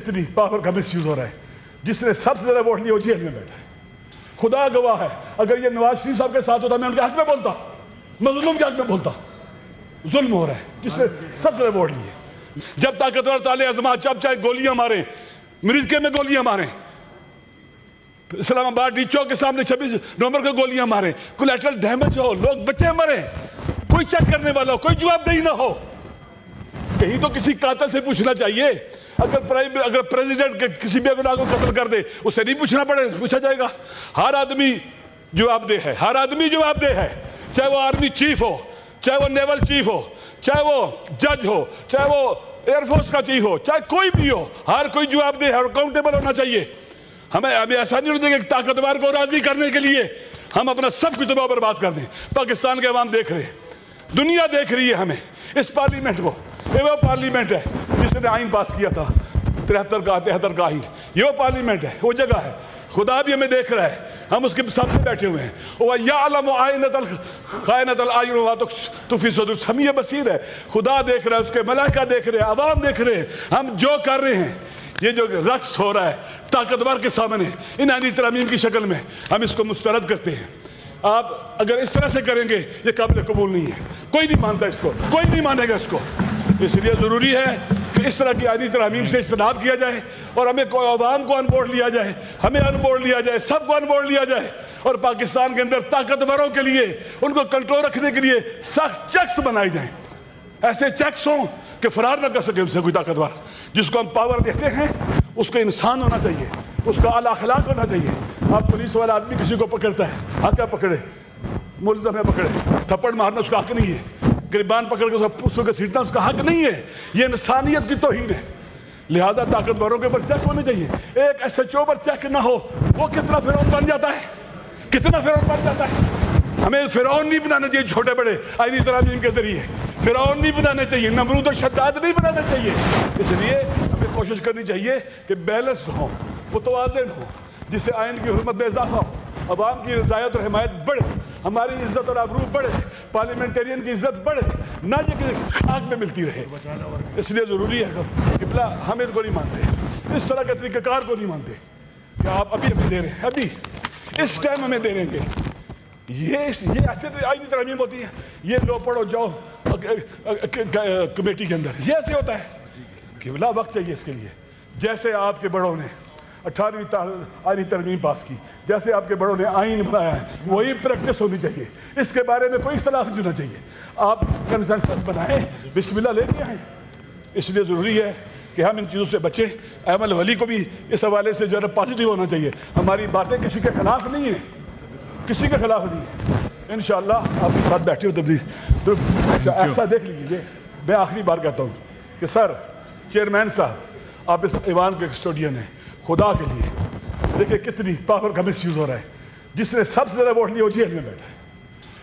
کتنی پاور کا مس یوز ہو رہا ہے. جس نے سب سے زیادہ ووٹ لیے وہ جیل میں بیٹھا ہے. خدا گواہ ہے اگر یہ نواز شریف صاحب کے ساتھ ہوتا میں ان کے حق میں بولتا, مظلوم کے حق میں بولتا. ظلم ہو رہا ہے جس نے سب سے زیادہ ووٹ لیے. جب طاقتور تالے ازمات جب چاہے گولیاں ماریں, مرزکے میں گولیاں ماریں, اسلام آباد ڈی چوک کے سامنے 26 نومبر کو گولیاں ماریں, کولیٹرل ڈیمیج ہو, لوگ بچے مریں, کوئی چیک کرنے والا ہو, کوئی جواب دہی نہ ہو. کہیں تو کسی قاتل سے پوچھنا چاہیے. اگر پریزیڈنٹ کسی بے گناہ کو قتل کر دے اس سے نہیں پوچھا جائے گا. ہر آدمی جواب دہ ہے, ہر آدمی جواب دہ ہے, چاہے وہ آرمی چیف ہو, چاہے وہ نیول چیف ہو, چاہے وہ جج ہو, چاہے وہ ایئر فورس کا چیف ہو, چاہے کوئی بھی ہو, ہر کوئی جواب دہ ہے اور اکاؤنٹیبل ہونا چاہیے. ہمیں ایسا نہیں ہوتا کہ طاقتور کو راضی کرنے کے لیے ہم اپنا سب کچھ تباہ برباد کر دیں. پاکستان کے عوام دیکھ رہے ہیں, دنیا دیکھ رہی ہے ہمیں, اس پارلیمنٹ کو. یہ وہ پارلیمنٹ ہے جس نے آئین پاس کیا تھا 73 کا آئین. یہ وہ پارلیمنٹ ہے, وہ جگہ ہے. خدا بھی ہمیں دیکھ رہا ہے, ہم اس کے سامنے بیٹھے ہوئے ہیں. وَيَعْلَمُ خَائِنَةَ الْأَعْيُنِ وَمَا تُخْفِي الصُّدُورُ. سمیع بصیر ہے, خدا دیکھ رہا ہے, اس کے ملائکہ دیکھ رہے ہیں, عوام دیکھ رہے ہیں. ہم جو کر رہے ہیں, یہ جو رقص ہو رہا ہے طاقتور کے سامنے ان آئینی ترامیم کی شکل میں, ہم اس کو مسترد کرتے ہیں. آپ اگر اس طرح سے کریں گے یہ قابل قبول نہیں ہے. کوئی نہیں مانتا اس کو, کوئی نہیں مانے گا اس کو. اس لیے ضروری ہے کہ اس طرح کی آئینی ترامیم سے اجتناب کیا جائے اور ہمیں عوام کو ان بورڈ لیا جائے, ہمیں ان بورڈ لیا جائے, سب کو ان بورڈ لیا جائے. اور پاکستان کے اندر طاقتوروں کے لیے, ان کو کنٹرول رکھنے کے لیے سخت چیکس بنائے جائیں. ایسے چیکس ہوں کہ فرار نہ کر سکے ان سے کوئی طاقتور. جس کو ہم پاور دیتے ہیں اس کو انسان ہونا چاہیے, اس کا اعلیٰ اخلاق ہونا چاہیے. آپ پولیس والا آدمی کسی کو پکڑتا ہے, حق ہے پکڑے, ملزم ہے پکڑے, تھپڑ مارنا اس کا حق نہیں ہے, گریبان پکڑ کے اس کو گھسیٹنا اس کا حق نہیں ہے. یہ انسانیت کی توہین ہے. لہذا طاقتوروں کے اوپر چیک ہونے چاہیے. ایک ایس ایچ او پر چیک نہ ہو وہ کتنا فرعون بن جاتا ہے, کتنا فرعون بن جاتا ہے. ہمیں فرعون نہیں بنانا چاہیے چھوٹے بڑے آئینی ترامیم کے ذریعے. فرعون نہیں بنانا چاہیے, نمرود و شداد نہیں بنانا چاہیے. اس لیے ہمیں کوشش کرنی چاہیے کہ بیلنسڈ ہو, متوازن ہو, جس سے آئین کی حرمت میں اضافہ ہو, عوام کی رضایت اور حمایت بڑھے, ہماری عزت اور آبرو بڑھے, پارلیمنٹرین کی عزت بڑھے, نہ یہ کہ خاک میں ملتی رہے. اس لیے ضروری ہے کہ ہم ان کو نہیں مانتے, اس طرح کے طریقہ کار کو نہیں مانتے کہ آپ ابھی دے رہے ہیں, ابھی اس ٹائم ہمیں دے رہیں گے. یہ ایسے آئینی ترامیم ہوتی ہے. یہ لو پڑھو جاؤ کمیٹی کے اندر, یہ ایسے ہوتا ہے کہ بلا وقت چاہیے اس کے لیے. جیسے آپ کے بڑوں نے 18ویں آئینی ترمیم پاس کی, جیسے آپ کے بڑوں نے آئین بنایا ہے, وہی پریکٹس ہونی چاہیے. اس کے بارے میں کوئی اختلاف نہیں ہونا چاہیے. آپ کنسنسس بنائیں, بسم اللہ لے کے آئیں. اس لیے ضروری ہے کہ ہم ان چیزوں سے بچیں. ایمن ولی کو بھی اس حوالے سے جو ہے پازیٹیو ہونا چاہیے. ہماری باتیں کسی کے خلاف نہیں ہیں, کسی کے خلاف نہیں ہے. انشاءاللہ آپ کے ساتھ بیٹھے ہو تبدیل ایسا دیکھ لیجیے. میں آخری بار کہتا ہوں کہ سر چیئرمین صاحب آپ اس ایوان کے کسٹوڈین ہیں. خدا کے لیے دیکھیں کتنی پاور کا مس یوز ہو رہا ہے. جس نے سب سے زیادہ ووٹ لیے وہ جیل میں بیٹھا ہے.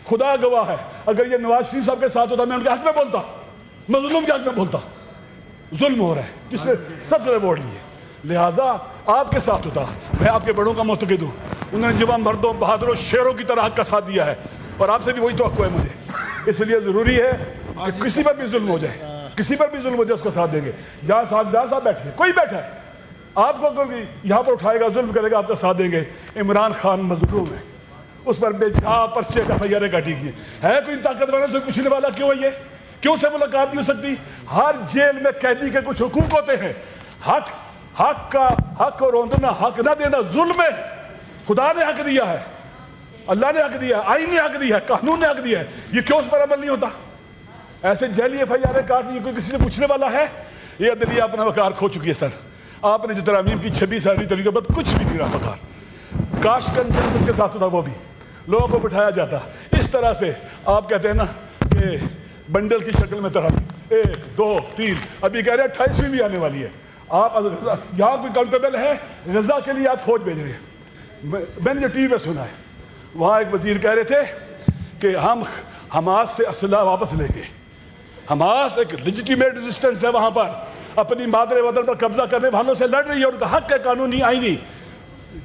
خدا گواہ ہے اگر یہ نواز شریف صاحب کے ساتھ ہوتا میں ان کے حق میں بولتا, مظلوم کے حق میں بولتا. ظلم ہو رہا ہے جس نے سب سے زیادہ ووٹ لیے. لہٰذا آپ کے ساتھ ہوتا. میں آپ کے بڑوں کا معتقد ہوں, انہوں نے جوان مردوں, بہادروں, شیروں کی طرح حق کا ساتھ دیا ہے, اور آپ سے بھی وہی توقع ہے مجھے. اس لیے ضروری ہے کہ کسی پر بھی ظلم ہو جائے, کسی پر بھی ظلم ہو جائے, اس کا ساتھ دیں گے. جہاں صاحب بیٹھے, کوئی بیٹھا ہے, آپ کو کوئی یہاں پر اٹھائے گا, ظلم کرے گا, آپ کا ساتھ دیں گے. عمران خان مظلوم ہے, اس پر بے جا پرچے کا فیارے کاٹی گئی ہے. کوئی طاقتور سے پوچھنے والا کیوں ہے, یہ کیوں سے ملاقات نہیں ہو سکتی؟ ہر جیل میں قیدی کے کچھ حقوق ہوتے ہیں. حق کو روندنا, حق نہ دینا ظلم ہے. خدا نے حق دیا ہے, اللہ نے حق دیا ہے, آئین نے حق دیا ہے, قانون نے حق دیا ہے. یہ کیوں اس پر عمل نہیں ہوتا؟ ایسے جیلی ایف آئی آر کاٹ لی, کوئی کسی سے پوچھنے والا ہے؟ یہ عدلیہ اپنا وقار کھو چکی ہے. سر آپ نے جو ترامیم کی 26 ساری طریقے پر کچھ بھی نہیں رہا وقار. کاش کنسنسس کے ساتھ ہوتا, وہ بھی لوگوں کو بٹھایا جاتا. اس طرح سے آپ کہتے ہیں نا کہ بنڈل کی شکل میں ترامیم 1 2 3, ابھی کہہ رہے ہیں 28ویں بھی آنے والی ہے. آپ یہاں کوئی کاؤنٹیبل ہے؟ غزہ کے لیے آپ فوج بھیج رہے ہیں. میں نے جو ٹی وی پہ سنا ہے, وہاں ایک وزیر کہہ رہے تھے کہ ہم حماس سے اسلحہ واپس لیں گے. حماس ایک لیجیٹیمیٹ ریزسٹنس ہے, وہاں پر اپنی مادر وطن پر قبضہ کرنے والوں سے لڑ رہی ہے, اور ان کا حق ہے قانونی آئینی.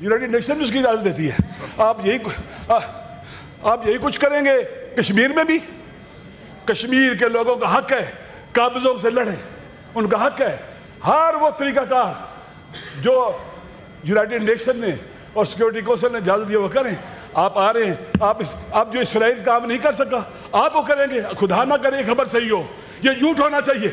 یونائٹڈ نیشن اس کی اجازت دیتی ہے. آپ یہی کچھ کریں گے کشمیر میں بھی. کشمیر کے لوگوں کا حق ہے قابضوں سے لڑیں, ان کا حق ہے. ہر وہ طریقہ کار جو یونائٹڈ نیشن نے اور سیکورٹی کونسل نے اجازت دیا وہ کریں. آپ آ رہے ہیں, آپ جو اسرائیل کام نہیں کر سکا آپ وہ کریں گے. خدا نہ کرے خبر صحیح ہو, یہ جھوٹ ہونا چاہیے.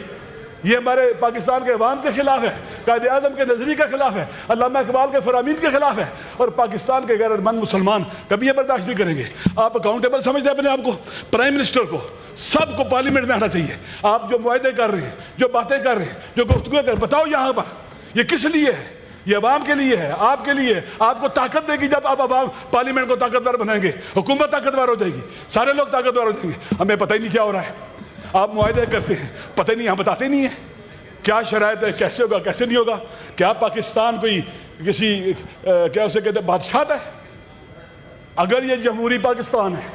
یہ ہمارے پاکستان کے عوام کے خلاف ہے, قائد اعظم کے نظریے کے خلاف ہے, علامہ اقبال کے فرامین کے خلاف ہے, اور پاکستان کے غیرت مند مسلمان کبھی یہ برداشت نہیں کریں گے. آپ اکاؤنٹیبل سمجھتے ہیں اپنے آپ کو, پرائم منسٹر کو, سب کو پارلیمنٹ میں آنا چاہیے. آپ جو معاہدے کر رہے ہیں, جو باتیں کر رہے ہیں, جو گفتگو کر رہے ہیں, بتاؤ یہاں پر یہ کس لیے ہے؟ یہ عوام کے لیے ہے, آپ کے لیے ہے. آپ کو طاقت دے گی جب آپ عوام پارلیمنٹ کو طاقتور بنائیں گے, حکومت طاقتور ہو جائے گی, سارے لوگ طاقتور ہو جائیں گے. ہمیں پتہ ہی نہیں کیا ہو رہا ہے. آپ معاہدے کرتے ہیں, پتہ نہیں, ہم بتاتے نہیں ہیں کیا شرائط ہے, کیسے ہوگا کیسے نہیں ہوگا. کیا پاکستان کوئی کسی کیا اسے کہتے ہیں بادشاہت ہے؟ اگر یہ جمہوری پاکستان ہے,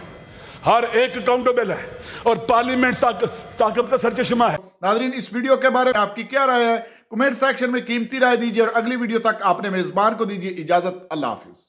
ہر ایک اکاؤنٹیبل ہے, اور پارلیمنٹ طاقت کا سرچشمہ ہے. ناظرین, اس ویڈیو کے بارے میں آپ کی کیا رائے ہے؟ کمنٹ سیکشن میں قیمتی رائے دیجیے, اور اگلی ویڈیو تک آپ نے میزبان کو دیجیے اجازت. اللہ حافظ.